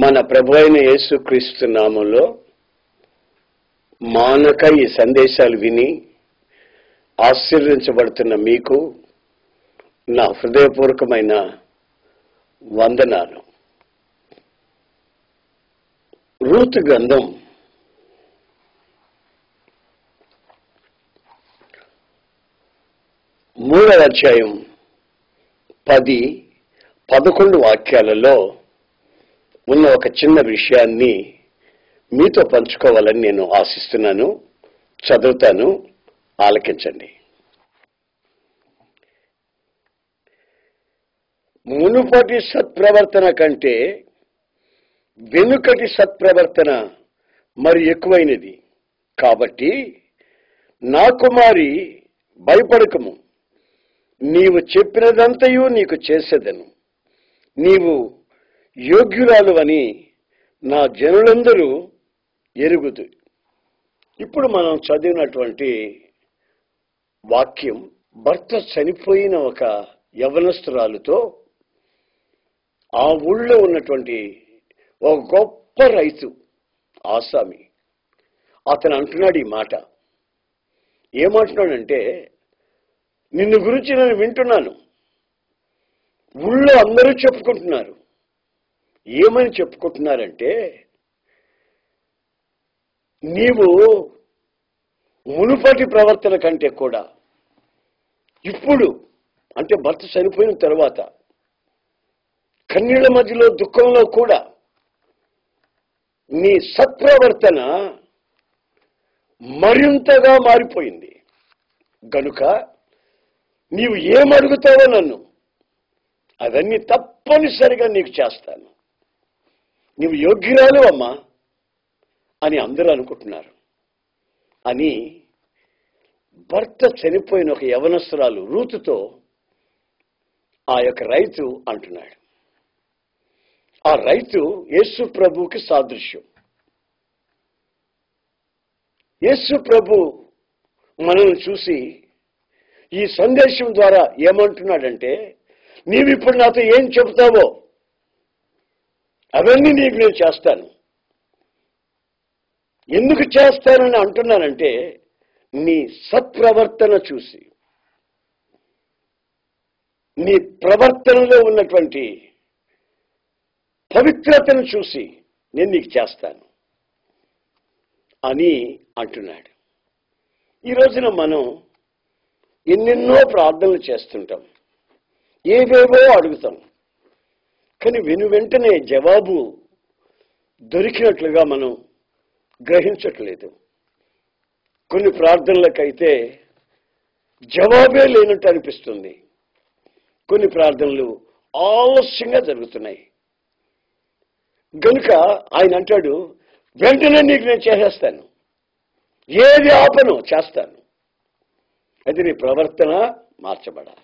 మన ప్రభు అయిన యేసుక్రీస్తు నామములో మానక ఈ సందేశాలు విని ఆశీర్వదించబడుతున్న మీకు నా హృదయపూర్వకమైన వందనాలు. రూతు గ్రంథం 3వ అధ్యాయం 10-11 వాక్యాలలో ఉన్న ఒక చిన్న విషయాన్ని మీతో పంచుకోవాలని నేను ఆశిస్తున్నాను. చదువుతాను, ఆలకించండి. మునుపటి సత్ప్రవర్తన కంటే వెనుకటి సత్ప్రవర్తన మరి ఎక్కువైనది. కాబట్టి నా కుమారి, భయపడకము, నీవు చెప్పినదంతయు నీకు చేసేదను. నీవు యోగ్యురాలు అని నా జనులందరూ ఎరుగుదు. ఇప్పుడు మనం చదివినటువంటి వాక్యం భర్త చనిపోయిన ఒక యవనస్తురాలుతో ఆ ఊళ్ళో ఉన్నటువంటి ఒక గొప్ప రైతు ఆసామి అతను అంటున్నాడు ఈ మాట. ఏమంటున్నాడంటే, నిన్ను గురించి నేను వింటున్నాను, ఊళ్ళో అందరూ చెప్పుకుంటున్నారు. ఏమని చెప్పుకుంటున్నారంటే, నీవు మునుపటి ప్రవర్తన కంటే కూడా ఇప్పుడు, అంటే భర్త చనిపోయిన తర్వాత కన్నీళ్ల మధ్యలో దుఃఖంలో కూడా నీ సత్ప్రవర్తన మరింతగా మారిపోయింది. గనుక నీవు ఏమడుగుతావో నన్ను, అవన్నీ తప్పనిసరిగా నీకు చేస్తాను. నీవు యోగ్యురాలు అమ్మా అని అందరూ అనుకుంటున్నారు అని భర్త చనిపోయిన ఒక యవనస్తురాలు రూతుతో ఆ యొక్క రైతు అంటున్నాడు. ఆ రైతు యేసు ప్రభువుకి సాదృశ్యం. యేసు ప్రభు మనల్ని చూసి ఈ సందేశం ద్వారా ఏమంటున్నాడంటే, నీవిప్పుడు నాతో ఏం చెబుతావో అవన్నీ నీకు నేను చేస్తాను. ఎందుకు చేస్తానని అంటున్నానంటే, నీ సత్ప్రవర్తన చూసి, నీ ప్రవర్తనలో ఉన్నటువంటి పవిత్రతను చూసి నేను నీకు చేస్తాను అని అంటున్నాడు. ఈ రోజున మనం ఎన్నెన్నో ప్రార్థనలు చేస్తుంటాం, ఏవేవో అడుగుతాం, కానీ వెంటనే జవాబు దొరికినట్లుగా మనం గ్రహించట్లేదు. కొన్ని ప్రార్థనలకైతే జవాబే లేనట్టు అనిపిస్తుంది. కొన్ని ప్రార్థనలు ఆలస్యంగా జరుగుతున్నాయి. గనుక ఆయన అంటాడు, వెంటనే నీకు నేను చేసేస్తాను, ఏది ఆపను చేస్తాను. అది నీ ప్రవర్తన మార్చబడాలి.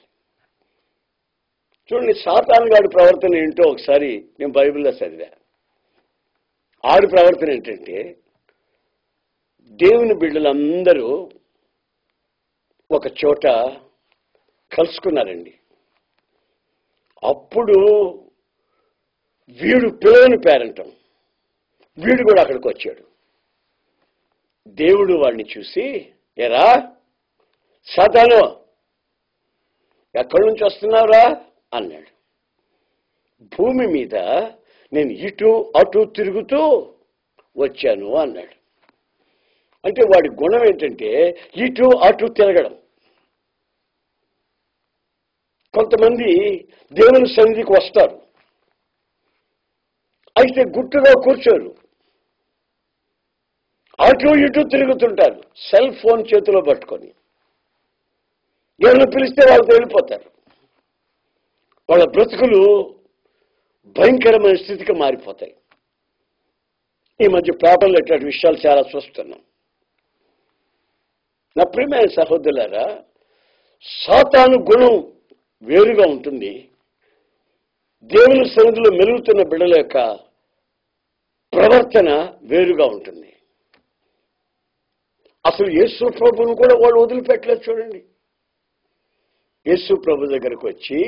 చూడండి, సాతాను గాడి ప్రవర్తన ఏంటో ఒకసారి నేను బైబిల్లో చదివా. ఆడి ప్రవర్తన ఏంటంటే, దేవుని బిడ్డలందరూ ఒక చోట కలుసుకున్నారండి. అప్పుడు వీడు పిల్లని పేరంటం, వీడు కూడా అక్కడికి వచ్చాడు. దేవుడు వాడిని చూసి, ఎరా సాతాను, ఎక్కడి నుంచి వస్తున్నావురా అన్నాడు. భూమి మీద నేను ఇటు అటు తిరుగుతూ వచ్చాను అన్నాడు. అంటే వాడి గుణం ఏంటంటే ఇటు అటు తిరగడం. కొంతమంది దేవుని సన్నిధికి వస్తారు, అయితే గుట్టుగా కూర్చోరు, అటు ఇటు తిరుగుతుంటారు, సెల్ ఫోన్ చేతిలో పట్టుకొని. ఎవరిని పిలిస్తే వాళ్ళతో వెళ్ళిపోతారు. వాళ్ళ బ్రతుకులు భయంకరమైన స్థితికి మారిపోతాయి. ఈ మధ్య పేపర్లో ఇట్లాంటి విషయాలు చాలా చూస్తున్నాం. నా ప్రియమైన సహోదరులారా, సాతాను గుణం వేరుగా ఉంటుంది, దేవుని సన్నిధిలో మెలుగుతున్న బిడ్డల యొక్క ప్రవర్తన వేరుగా ఉంటుంది. అసలు యేసు ప్రభువును కూడా వాళ్ళు వదిలిపెట్టలేదు. చూడండి, యేసు ప్రభు దగ్గరకు వచ్చి,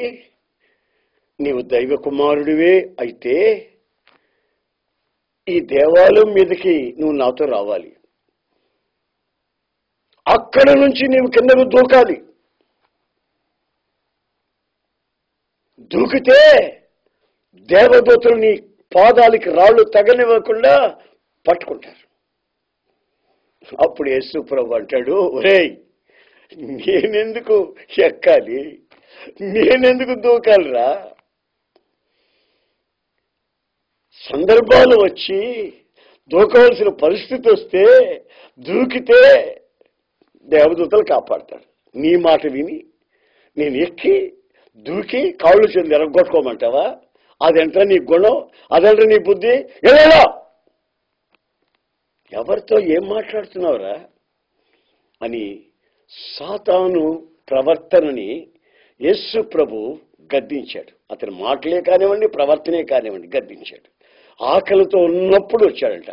నీవు దైవ కుమారుడివే అయితే ఈ దేవాలయం మీదకి నువ్వు నాతో రావాలి, అక్కడ నుంచి నీవు కిందకు దూకాలి. దూకితే దేవదూతలు నీ పాదాలకి రాళ్ళు తగనివ్వకుండా పట్టుకుంటారు. అప్పుడు యేసు ప్రభు అంటాడు, ఒరేయ్, నేనెందుకు ఎక్కాలి, నేనెందుకు దూకాలిరా? సందర్భాలు వచ్చి దూకవలసిన పరిస్థితి వస్తే దూకితే దేవదూతలు కాపాడతారు. నీ మాట విని నేను ఎక్కి దూకి కాళ్ళు చెంది ఎరగొట్టుకోమంటావా? అదంటే నీ గుణం, అదంటే నీ బుద్ధి. ఎలా ఎవరితో ఏం మాట్లాడుతున్నావురా అని సాతాను ప్రవర్తనని యేసు ప్రభు గద్దించాడు. అతని మాటలే కానివ్వండి, ప్రవర్తనే కానివ్వండి గద్దించాడు. ఆకలితో ఉన్నప్పుడు వచ్చాడంట.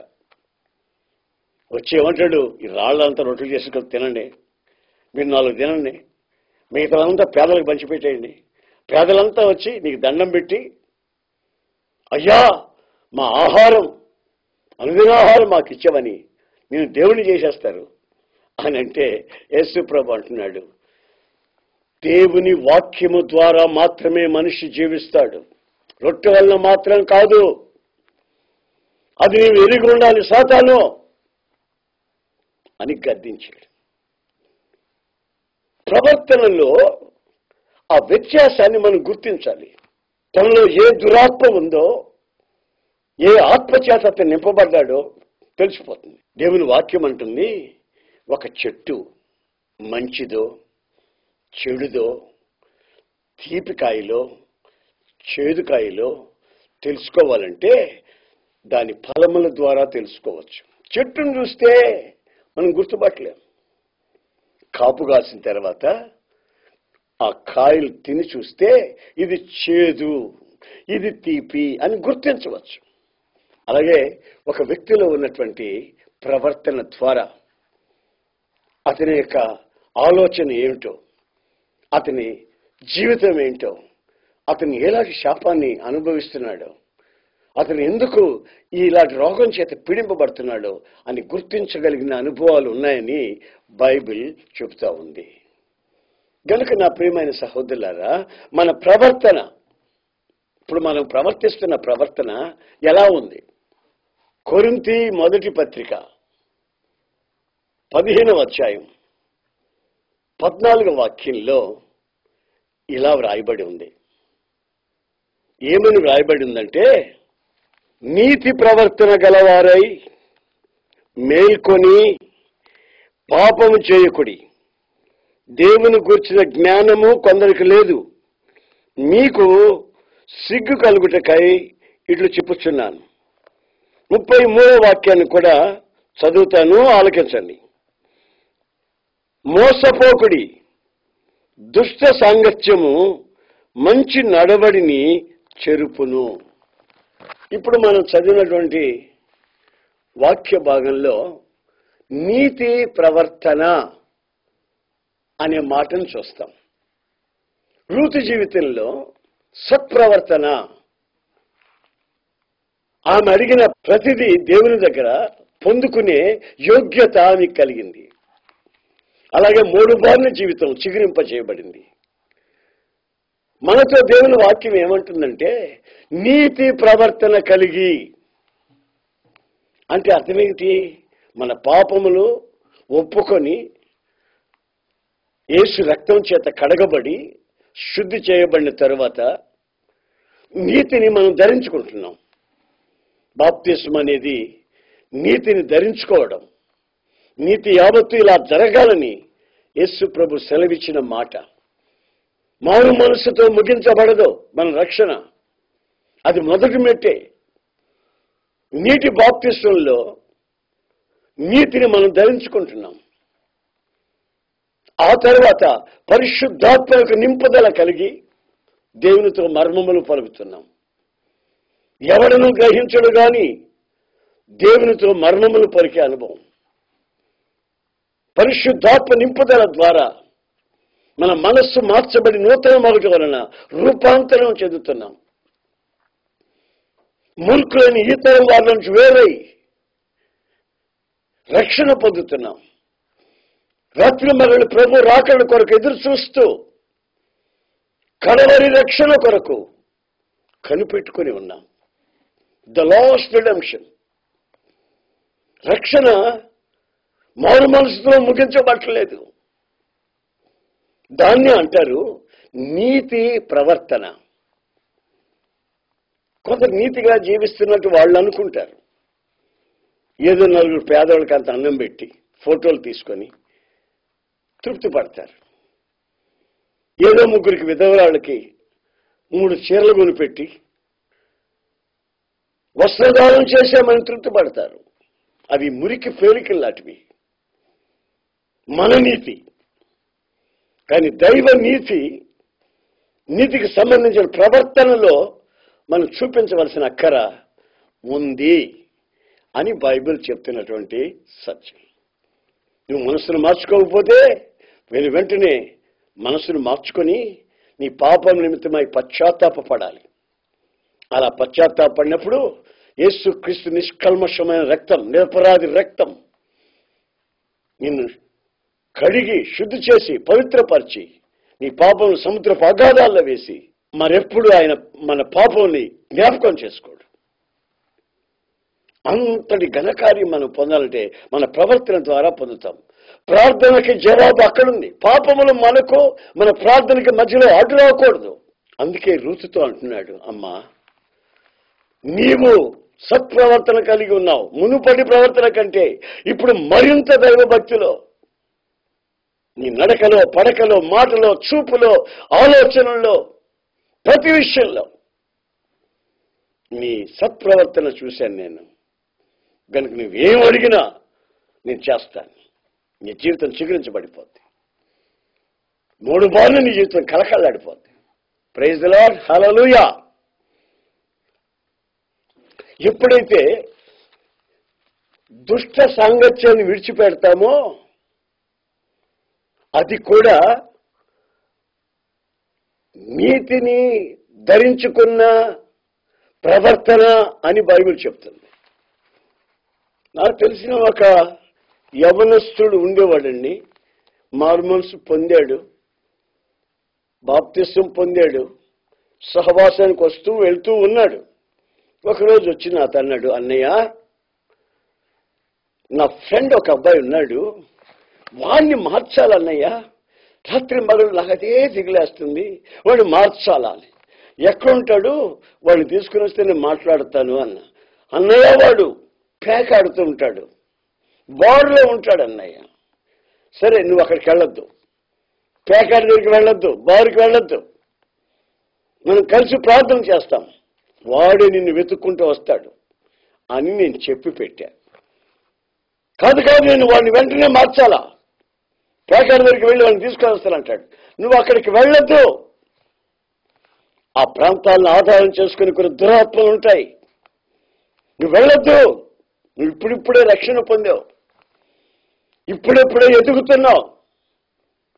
వచ్చేమంటాడు, ఈ రాళ్ళంతా రొట్టెలు చేసుకొని తినండి, మీరు 4 తినండి, మిగతాదంతా పేదలకు పంచిపెట్టేయండి. పేదలంతా వచ్చి నీకు దండం పెట్టి, అయ్యా మా ఆహారం, అనుదినాహారం మాకు ఇచ్చామని నేను దేవుని చేసేస్తారు అని అంటే యేసు ప్రభు అంటున్నాడు, దేవుని వాక్యము ద్వారా మాత్రమే మనిషి జీవిస్తాడు, రొట్టె వలన మాత్రం కాదు. అది నీవు ఎరిగి ఉండాలి సాతాను అని గద్దించాడు. ప్రవర్తనలో ఆ వ్యత్యాసాన్ని మనం గుర్తించాలి. తనలో ఏ దురాత్మ ఉందో, ఏ ఆత్మచేత అతను నింపబడ్డాడో తెలిసిపోతుంది. దేవుని వాక్యం అంటుంది, ఒక చెట్టు మంచిదో చెడుదో, తీపికాయలో చేదుకాయలో తెలుసుకోవాలంటే దాని ఫలముల ద్వారా తెలుసుకోవచ్చు. చెట్టును చూస్తే మనం గుర్తుపట్టలేం. కాపు కాసిన తర్వాత ఆ కాయలు తిని చూస్తే ఇది చేదు, ఇది తీపి అని గుర్తించవచ్చు. అలాగే ఒక వ్యక్తిలో ఉన్నటువంటి ప్రవర్తన ద్వారా అతని యొక్క ఆలోచన ఏమిటో, అతని జీవితం ఏంటో, అతను ఎలాంటి శాపాన్ని అనుభవిస్తున్నాడో, అతను ఎందుకు ఇలాంటి రోగం చేత పీడింపబడుతున్నాడో అని గుర్తించగలిగిన అనుభవాలు ఉన్నాయని బైబిల్ చెబుతా ఉంది. గనుక నా ప్రియమైన సహోదరులారా, మన ప్రవర్తన, ఇప్పుడు మనం ప్రవర్తిస్తున్న ప్రవర్తన ఎలా ఉంది? కొరింథీ మొదటి పత్రిక 15వ అధ్యాయం 14వ వాక్యంలో ఇలా వ్రాయబడి ఉంది. ఏమని వ్రాయబడి ఉందంటే, నీతి ప్రవర్తన గలవారై మేల్కొని పాపము చేయకుడి, దేవుని గూర్చిన జ్ఞానము కొందరికి లేదు, మీకు సిగ్గు కలుగుటకై ఇట్లు చెప్పుచున్నాను. 33వ వాక్యాన్ని కూడా చదువుతాను, ఆలకించండి. మోసపోకుడి, దుష్ట సాంగత్యము మంచి నడవడిని చెరుపును. ఇప్పుడు మనం చదివినటువంటి వాక్య భాగంలో నీతి ప్రవర్తన అనే మాటను చూస్తాం. రూతు జీవితంలో సత్ప్రవర్తన, ఆమె అడిగిన ప్రతిదీ దేవుని దగ్గర పొందుకునే యోగ్యత ఆమెకు కలిగింది. అలాగే 3 బార్ల జీవితం చిగురింపజేయబడింది. మనతో దేవుని వాక్యం ఏమంటుందంటే, నీతి ప్రవర్తన కలిగి అంటే అర్థమేంటి? మన పాపములు ఒప్పుకొని యేసు రక్తం చేత కడగబడి శుద్ధి చేయబడిన తరువాత నీతిని మనం ధరించుకుంటున్నాం. బాప్తిస్మం అనేది నీతిని ధరించుకోవడం. నీతి యావత్తు ఇలా జరగాలని యేసు ప్రభు సెలవిచ్చిన మాట. మారు మనసుతో ముగించబడదు మన రక్షణ, అది మొదటి మెట్టే. నీటి బాప్తిస్మంలో నీతిని మనం ధరించుకుంటున్నాం. ఆ తర్వాత పరిశుద్ధాత్మకు నింపుదల కలిగి దేవునితో మర్మములు పలుకుతున్నాం. ఎవడను గ్రహించడు గాని దేవునితో మర్మములు పలికే అనుభవం. పరిశుద్ధాత్మ నింపుదల ద్వారా మన మనస్సు మార్చబడి నూతన మగట వలన రూపాంతరం చెందుతున్నాం. మూర్ఖులని ఈ తరం వారి నుంచి వేరై రక్షణ పొందుతున్నాం. రాత్రి మరలి ప్రభు రాకడ కొరకు ఎదురు చూస్తూ కడవరి రక్షణ కొరకు కనిపెట్టుకుని ఉన్నాం. The last redemption. రక్షణ మారు మనసుతో ముగించబట్టలేదు. దాన్ని అంటారు నీతి ప్రవర్తన. కొంత నీతిగా జీవిస్తున్నట్టు వాళ్ళు అనుకుంటారు. ఏదో నలుగురు పేదవాళ్ళకి అంత అన్నం పెట్టి ఫోటోలు తీసుకొని తృప్తి పడతారు. ఏదో ముగ్గురికి విధవరాళ్ళకి 3 చీరలు కొనిపెట్టి వస్త్రదానం చేశామని తృప్తి పడతారు. అవి మురికి పేలికలు లాంటివి. మన నీతి. కానీ దైవ నీతికి సంబంధించిన ప్రవర్తనలో మనం చూపించవలసిన అక్కర ఉంది అని బైబిల్ చెప్తున్నటువంటి సత్యం. నువ్వు మనసును మార్చుకోకపోతే వెంటనే మనసును మార్చుకొని నీ పాపం నిమిత్తమై పశ్చాత్తాపపడాలి. అలా పశ్చాత్తాపడినప్పుడు యేసుక్రీస్తు నిష్కల్మషమైన రక్తం, నిరపరాధి రక్తం నిన్ను కడిగి శుద్ధి చేసి పవిత్రపరిచి నీ పాపం సముద్రపు అగాధాల్లో వేసి మరెప్పుడు ఆయన మన పాపంని జ్ఞాపకం చేసుకోడు. అంతటి ఘనకార్యం మనం పొందాలంటే మన ప్రవర్తన ద్వారా పొందుతాం. ప్రార్థనకి జవాబు అక్కడుంది. పాపములు మనకు మన ప్రార్థనకి మధ్యలో అడ్డు రాకూడదు. అందుకే రూతుతో అంటున్నాడు, అమ్మా నీవు సత్ప్రవర్తన కలిగి ఉన్నావు. మునుపటి ప్రవర్తన కంటే ఇప్పుడు మరింత దైవభక్తిలో, నీ నడకలో, పడకలో, మాటలో, చూపులో, ఆలోచనల్లో, ప్రతి విషయంలో నీ సత్ప్రవర్తన చూశాను నేను. కనుక నువ్వేం అడిగినా నేను చేస్తాను. నీ జీవితం చిగురించబడిపోద్ది. 3 బార్లు నీ జీవితం కలకల్లాడిపోద్ది. ప్రైజ్ ది లార్డ్, హల్లెలూయా. ఎప్పుడైతే దుష్ట సాంగత్యాన్ని విడిచిపెడతామో అది కూడా నీతిని ధరించుకున్న ప్రవర్తన అని బైబిల్ చెప్తుంది. నాకు తెలిసిన ఒక యవనస్తుడు ఉండేవాడండి. మారుమనసు పొందాడు, బాప్తిసం పొందాడు, సహవాసానికి వస్తూ వెళ్తూ ఉన్నాడు. ఒకరోజు వచ్చి నాతో అన్నాడు, అన్నయ్య నా ఫ్రెండ్ ఒక అబ్బాయి ఉన్నాడు, వాడిని మార్చాలన్నయ్య. రాత్రి మగలు నాకు అదే దిగులేస్తుంది, వాడిని మార్చాలని. ఎక్కడుంటాడు వాడిని తీసుకుని వస్తే నేను మాట్లాడతాను అన్న. అన్నయ్య వాడు పేకాడుతూ ఉంటాడు, బార్లో ఉంటాడు అన్నయ్య. సరే నువ్వు అక్కడికి వెళ్ళొద్దు, పేకాడి దగ్గరికి వెళ్ళొద్దు, బారుకి వెళ్ళొద్దు, మనం కలిసి ప్రార్థన చేస్తాం, వాడే నిన్ను వెతుక్కుంటూ వస్తాడు అని నేను చెప్పి పెట్టా. కాదు నేను వాడిని వెంటనే మార్చాలా, పేకాడి దగ్గరికి వెళ్ళి వాడిని తీసుకొని వస్తానంటాడు. నువ్వు అక్కడికి వెళ్ళొద్దు. ఆ ప్రాంతాలను ఆధారం చేసుకుని కొన్ని దురాత్మలు ఉంటాయి. నువ్వు వెళ్ళొద్దు. నువ్వు ఇప్పుడిప్పుడే రక్షణ పొందావు, ఇప్పుడెప్పుడే ఎదుగుతున్నావు.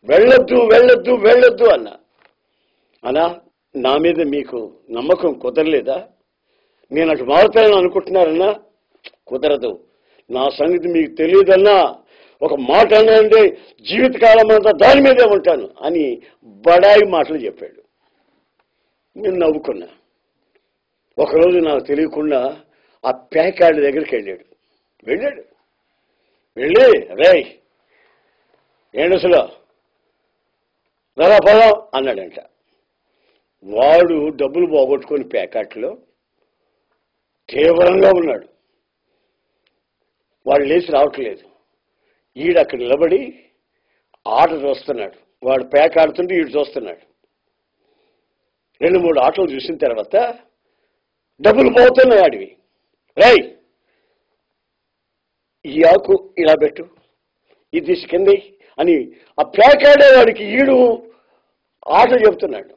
వెళ్ళొద్దు వెళ్ళొద్దు వెళ్ళొద్దు అన్నా నా మీద మీకు నమ్మకం కుదరలేదా? నేను అటు మారుతానని అనుకుంటున్నారన్నా? కుదరదు. నా సంగతి మీకు తెలియదన్నా, ఒక మాట అన్నానంటే జీవితకాలం అంతా దాని మీదే ఉంటాను అని బడాయి మాటలు చెప్పాడు. నేను నవ్వుకున్నా. ఒకరోజు నాకు తెలియకుండా ఆ ప్యాకాడి దగ్గరికి వెళ్ళాడు. వెళ్ళి రేయ్ ఏంటసలు పదం అన్నాడంట. వాడు డబ్బులు పోగొట్టుకొని ప్యాకెట్లో తీవ్రంగా ఉన్నాడు. వాడు లేచి రావట్లేదు. ఈడు అక్కడ నిలబడి ఆట చూస్తున్నాడు. వాడు ప్యాక్ ఆడుతుంటే ఈడు చూస్తున్నాడు. 2-3 ఆటలు చూసిన తర్వాత డబ్బులు పోతున్నాయి ఆడివి. రై ఈ ఆకు ఇలా పెట్టు, ఇది తీసుకెళ్ళి అని ఆ ప్యాక్ ఆడేవాడికి ఈడు ఆట చెబుతున్నాడు.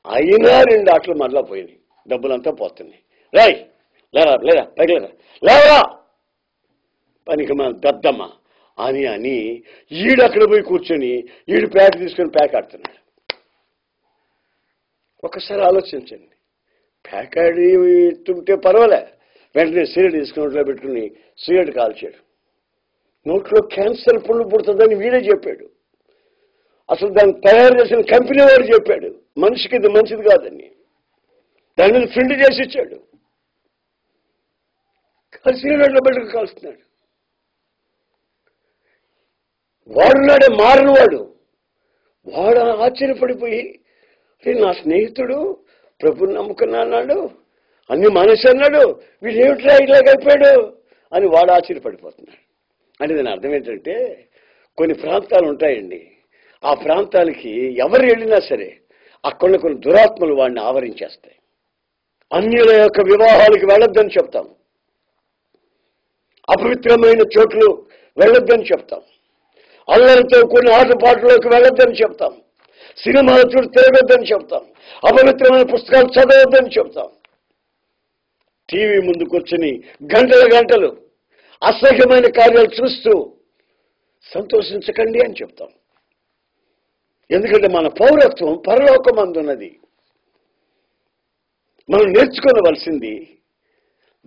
అయినా 2 ఆటలు మరలా పోయినాయి, డబ్బులంతా పోతున్నాయి. రాయ్ లేరా పైకి లేరా పనికి మన దద్దమ్మ అని ఈడు అక్కడ పోయి కూర్చొని ఈడు ప్యాక్ తీసుకొని ప్యాక్ ఆడుతున్నాడు. ఒకసారి ఆలోచించండి, ప్యాకాడి ఎత్తుంటే పర్వాలే, వెంటనే సిగరెట్ తీసుకున్నట్లో పెట్టుకుని సిగరెట్ కాల్చాడు. నోట్లో క్యాన్సర్ పుండు పుడుతుందని వీడే చెప్పాడు. అసలు దాన్ని తయారు చేసిన కంపెనీ వాడు చెప్పాడు మనిషికి ఇది మంచిది కాదని. దాని మీద ప్రింట్ చేసి ఇచ్చాడు. సిగరెట్లో పెట్టుకు కాల్స్తున్నాడు. వాడున్నాడే మారినవాడు. వాడు ఆశ్చర్యపడిపోయి, నా స్నేహితుడు ప్రభుని నమ్ముకున్నా అన్నాడు, అన్ని మనిషి అన్నాడు, వీడేమిట్రా ఇలాగైపోయాడు అని వాడు ఆశ్చర్యపడిపోతున్నాడు. అంటే దాని అర్థం ఏంటంటే, కొన్ని ప్రాంతాలు ఉంటాయండి, ఆ ప్రాంతాలకి ఎవరు వెళ్ళినా సరే అక్కడ కొన్ని దురాత్మలు వాడిని ఆవరించేస్తాయి. అన్యుల యొక్క వివాహాలకు వెళ్ళొద్దని చెప్తాం, అపవిత్రమైన చోట్లు వెళ్ళొద్దని చెప్తాం, అల్లరితో కొన్ని ఆటపాటలోకి వెళ్ళొద్దని చెప్తాం, సినిమాల చుట్టూ తిరగొద్దని చెప్తాం, అపవిత్రమైన పుస్తకాలు చదవద్దని చెప్తాం. టీవీ ముందు కూర్చొని గంటలు గంటలు అసహ్యమైన కార్యాలు చూస్తూ సంతోషించకండి అని చెప్తాం. ఎందుకంటే మన పౌరత్వం పరలోకమందున్నది. మనం నేర్చుకోవలసింది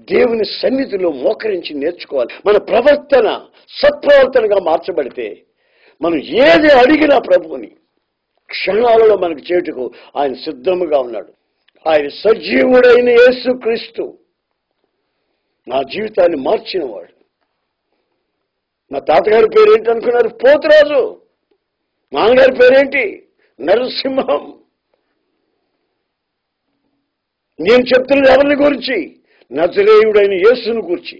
దేవుని సన్నిధిలో మోకరించి నేర్చుకోవాలి. మన ప్రవర్తన సత్ప్రవర్తనగా మార్చబడితే మనం ఏది అడిగినా ప్రభువుని క్షణాలలో మనకు చేటుకు ఆయన సిద్ధముగా ఉన్నాడు. ఆయన సజీవుడైన యేసుక్రీస్తు నా జీవితాన్ని మార్చినవాడు. మా తాతగారి పేరేంటి అనుకున్నారు? పోతురాజు. నాన్నగారి పేరేంటి? నరసింహం. నేను చెప్తున్నది ఎవరిని గురించి? నజరేయుడైన యేసును గురించి.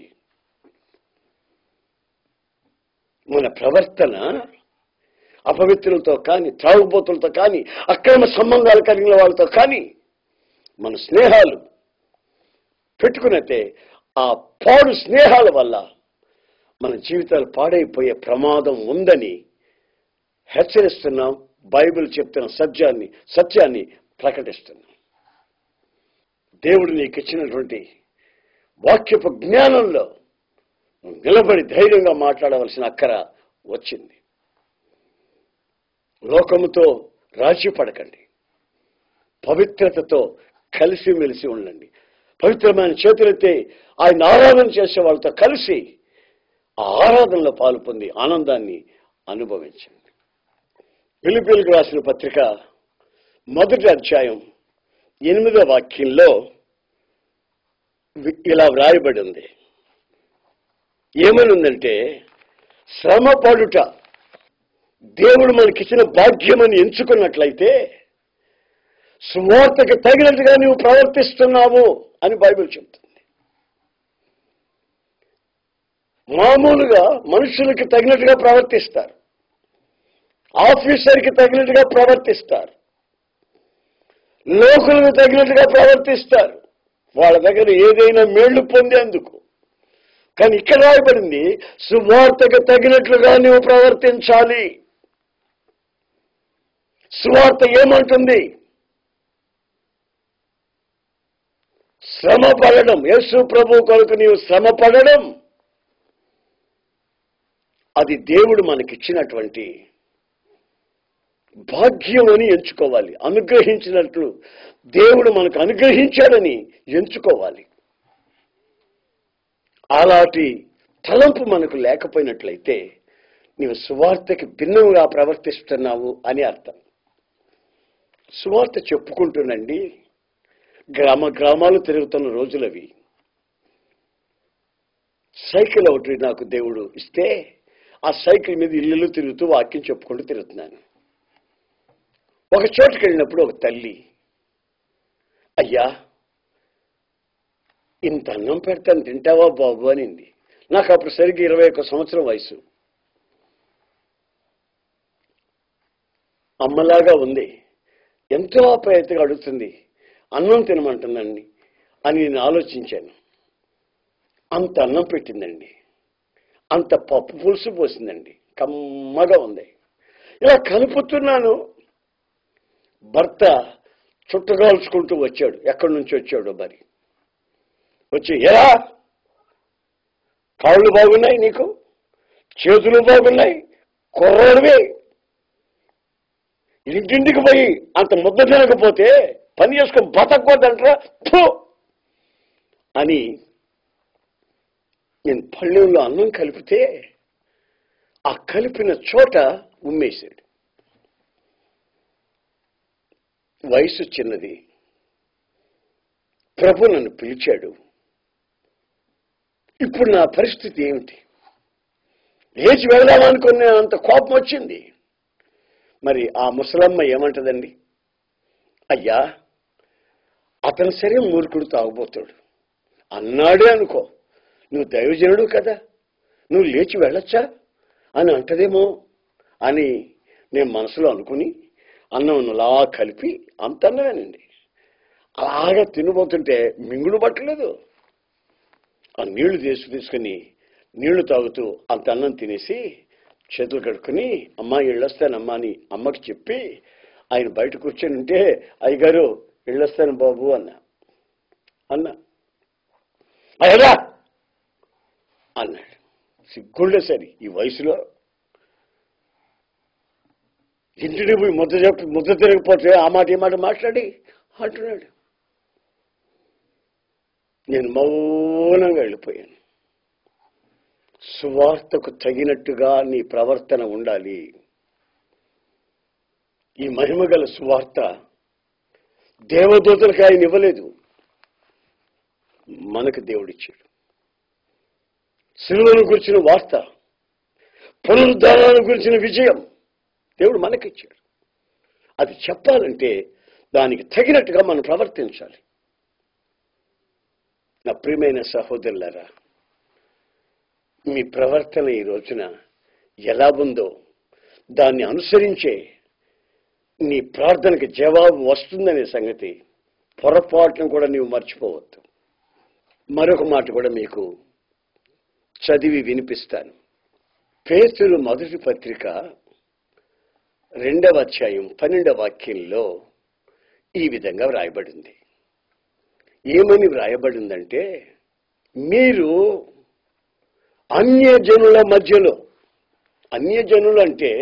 మన ప్రవర్తన అపవిత్రులతో కానీ, త్రాగుబోతులతో కానీ, అక్రమ సంబంధాలు కలిగిన వాళ్ళతో కానీ మన స్నేహాలు పెట్టుకున్నట్టే ఆ పాడు స్నేహాల వల్ల మన జీవితాలు పాడైపోయే ప్రమాదం ఉందని హెచ్చరిస్తున్నాం. బైబిల్ చెప్తున్న సత్యాన్ని ప్రకటిస్తున్నాం. దేవుడు నీకు ఇచ్చినటువంటి వాక్యపు జ్ఞానంలో నిలబడి ధైర్యంగా మాట్లాడవలసిన అక్కర వచ్చింది. లోకముతో రాజీ పడకండి, పవిత్రతతో కలిసిమెలిసి ఉండండి. పవిత్రమైన చేతులెత్తి ఆయన ఆరాధన చేసే వాళ్ళతో కలిసి ఆ ఆరాధనలో పాలు పొంది ఆనందాన్ని అనుభవించండి. ఫిలిప్పీయులకు రాసిన పత్రిక 1వ అధ్యాయం 8వ వాక్యంలో ఇలా వ్రాయబడి ఉంది. ఏమనుందంటే, శ్రమ పడుట దేవుడు మనకిచ్చిన భాగ్యమని ఎంచుకున్నట్లయితే సువార్తకి తగినట్టుగా నువ్వు ప్రవర్తిస్తున్నావు అని బైబిల్ చెప్తుంది. మామూలుగా మనుషులకి తగినట్టుగా ప్రవర్తిస్తారు, ఆఫీసర్కి తగినట్టుగా ప్రవర్తిస్తారు, లోకులకు తగినట్టుగా ప్రవర్తిస్తారు, వాళ్ళ దగ్గర ఏదైనా మేళ్లు పొందేందుకు. కానీ ఇక్కడ రాయబడింది, సువార్తకు తగినట్లుగా నువ్వు ప్రవర్తించాలి. సువార్త ఏమంటుంది? శ్రమ పడడం. యేసు ప్రభు కొరకు నీవు శ్రమ పడడం అది దేవుడు మనకిచ్చినటువంటి భాగ్యం అని ఎంచుకోవాలి. అనుగ్రహించినట్లు దేవుడు మనకు అనుగ్రహించాడని ఎంచుకోవాలి. అలాంటి తలంపు మనకు లేకపోయినట్లయితే నీవు సువార్తకి భిన్నంగా ప్రవర్తిస్తున్నావు అని అర్థం. సువార్త చెప్పుకుంటునండి గ్రామాలు తిరుగుతున్న రోజులవి. సైకిల్ ఒకటి నాకు దేవుడు ఇస్తే ఆ సైకిల్ మీద ఇల్లు తిరుగుతూ వాక్యం చెప్పుకుంటూ తిరుగుతున్నాను. ఒక చోటుకి వెళ్ళినప్పుడు ఒక తల్లి, అయ్యా ఇంత అన్నం పెడతాను తింటావా బాబు అనింది. నాకు అప్పుడు సరిగ్గా 21 సంవత్సరం వయసు. అమ్మలాగా ఉంది. ఎంతో ఆప్యాయతగా అడుగుతుంది, అన్నం తినమంటుందండి అని నేను ఆలోచించాను. అంత అన్నం పెట్టిందండి, అంత పప్పు పులుసు పోసిందండి, కమ్మగా ఉంది. ఇలా కలుపుతున్నాను. భర్త చుట్టగాల్చుకుంటూ వచ్చాడు. ఎక్కడి నుంచి వచ్చాడో మరి. వచ్చి, ఎలా కాళ్ళు బాగున్నాయి, నీకు చేతులు బాగున్నాయి, కుర్రోడివి, ఇంటింటికి పోయి అంత ముద్ద తినకపోతే పని చేసుకొని బతకూడదంటారా అని నేను పళ్ళెంలో అన్నం కలిపితే ఆ కలిపిన చోట ఉమ్మేశాడు. వయసు చిన్నది. ప్రభు నన్ను పిలిచాడు. ఇప్పుడు నా పరిస్థితి ఏమిటి? లేచి వెళదామనుకునే అంత కోపం వచ్చింది. మరి ఆ ముసలమ్మ ఏమంటదండి? అయ్యా, అతను సరే మూర్ఖుడు, తాగుబోతాడు అన్నాడే అనుకో, నువ్వు దైవజనుడు కదా, నువ్వు లేచి వెళ్ళొచ్చా అని అంటదేమో అని నేను మనసులో అనుకుని అన్నం అలా కలిపి, అంత అన్నమేనండి, అలాగా తినబోతుంటే మింగుడు పట్టలేదు. ఆ నీళ్లు తీసుకుని నీళ్లు తాగుతూ అంత అన్నం తినేసి చేతులు కడుక్కుని అమ్మా వెళ్ళొస్తానమ్మా అని అమ్మకి చెప్పి ఆయన బయట కూర్చొని ఉంటే, అయ్యగారు వెళ్ళొస్తాను బాబు అన్నా. అయ్యా అన్నాడు. సిగ్గుండే సరి ఈ వయసులో ఇంటిని పోయి ముద్ద తిరగపోతే ఆ మాట ఈ మాట మాట్లాడి అంటున్నాడు. నేను మౌనంగా వెళ్ళిపోయాను. సువార్తకు తగినట్టుగా నీ ప్రవర్తన ఉండాలి. ఈ మహిమగల సువార్త దేవదూతలకు ఆయన ఇవ్వలేదు, మనకు దేవుడిచ్చాడు. సిలువను గురించిన వార్త, పునరుద్ధానాన్ని గురించిన విజయం దేవుడు మనకిచ్చాడు. అది చెప్పాలంటే దానికి తగినట్టుగా మనం ప్రవర్తించాలి. నా ప్రియమైన సహోదరులారా, మీ ప్రవర్తన ఈ రోజున ఎలా ఉందో దాన్ని అనుసరించే నీ ప్రార్థనకి జవాబు వస్తుందనే సంగతి పొరపాటును కూడా నీవు మర్చిపోవద్దు. మరొక మాట కూడా మీకు చదివి వినిపిస్తాను. పేతురు మొదటి పత్రిక 2వ అధ్యాయం 12వ వాక్యంలో ఈ విధంగా వ్రాయబడింది. ఏమని వ్రాయబడిందంటే, మీరు అన్యజనుల మధ్యలో, అన్యజనులు అంటే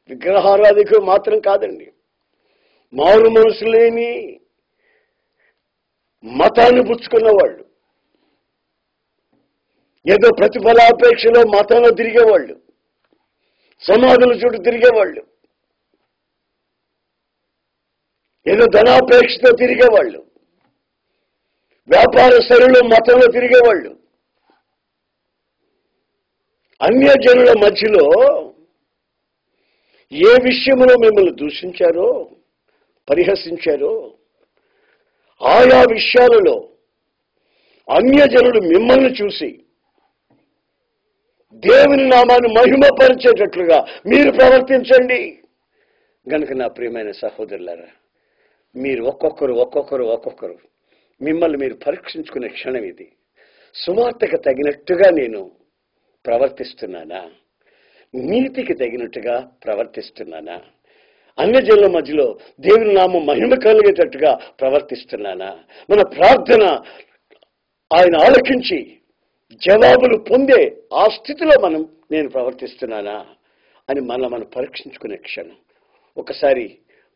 విగ్రహారాధికులు మాత్రం కాదండి, మారు మనసు లేని మతాన్ని పుచ్చుకున్న వాళ్ళు, ఏదో ప్రతిఫలాపేక్షలో మతంలో తిరిగేవాళ్ళు, సమాధుల చుట్టూ తిరిగేవాళ్ళు, ఏదో ధనాపేక్షతో తిరిగేవాళ్ళు, వ్యాపార స్థలంలో మతంలో తిరిగేవాళ్ళు, అన్యజనుల మధ్యలో ఏ విషయంలో మిమ్మల్ని దూషించారో, పరిహసించారో, ఆయా విషయాలలో అన్యజనులు మిమ్మల్ని చూసి దేవుని నామాన్ని మహిమపరిచేటట్లుగా మీరు ప్రవర్తించండి. గనుక నా ప్రియమైన సహోదరులారా, మీరు ఒక్కొక్కరు మిమ్మల్ని మీరు పరీక్షించుకునే క్షణం ఇది. సువార్తకు తగినట్టుగా నేను ప్రవర్తిస్తున్నానా? నీతికి తగినట్టుగా ప్రవర్తిస్తున్నానా? అన్యజనుల మధ్యలో దేవుని నామం మహిమ కలిగేటట్టుగా ప్రవర్తిస్తున్నానా? మన ప్రార్థన ఆయన ఆలకించి జవాబులు పొందే ఆ స్థితిలో నేను ప్రవర్తిస్తున్నానా అని మనం పరీక్షించుకునే క్షణం. ఒకసారి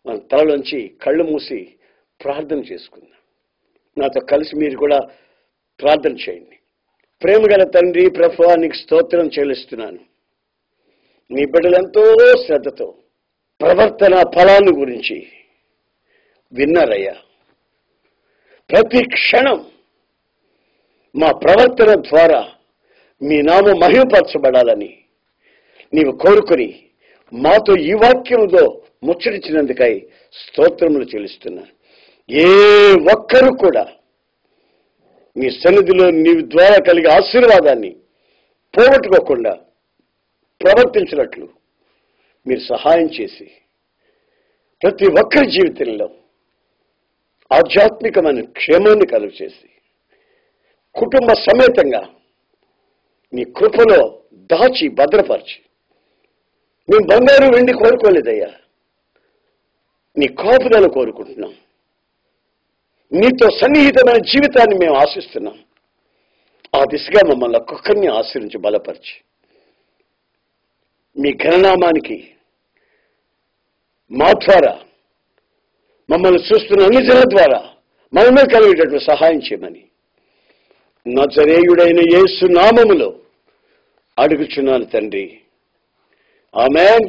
మన తలలోంచి కళ్ళు మూసి ప్రార్థన చేసుకుందాం. నాతో కలిసి మీరు కూడా ప్రార్థన చేయండి. ప్రేమగల తండ్రి, ప్రభువా, నీకు స్తోత్రం చెల్లిస్తున్నాను. నీ బిడ్డలెంతో శ్రద్ధతో ప్రవర్తన ఫలాన్ని గురించి విన్నారయ్యా. ప్రతి క్షణం మా ప్రవర్తన ద్వారా మీ నామం మహిమపరచబడాలని నీవు కోరుకుని మాతో ఈ వాక్యంతో ముచ్చటించినందుకై స్తోత్రములు చెల్లిస్తున్నాను. ఏ ఒక్కరూ కూడా నీ సన్నిధిలో నీ ద్వారా కలిగే ఆశీర్వాదాన్ని పోగొట్టుకోకుండా ప్రవర్తించినట్లు మీరు సహాయం చేసి ప్రతి ఒక్కరి జీవితంలో ఆధ్యాత్మికమైన క్షేమాన్ని కలుగు చేసి కుటుంబ సమేతంగా నీ కృపలో దాచి భద్రపరిచి, మేము బంగారు వెండి కోరుకోలేదయ్యా, నీ కాపుదలను కోరుకుంటున్నాం. నీతో సన్నిహితమైన జీవితాన్ని మేము ఆశిస్తున్నాం. ఆ దిశగా మమ్మల్ని ఒక్కొక్కరిని ఆశ్రయించి బలపరిచి మీ ఘననామానికి మా ద్వారా మమ్మల్ని చూస్తున్న అన్ని జనుల ద్వారా మనమే కలిగేటట్లు సహాయం చేయమని నజరేయుడైన యేసు నామములో అడుగుచున్నాను తండ్రి. ఆమేన్.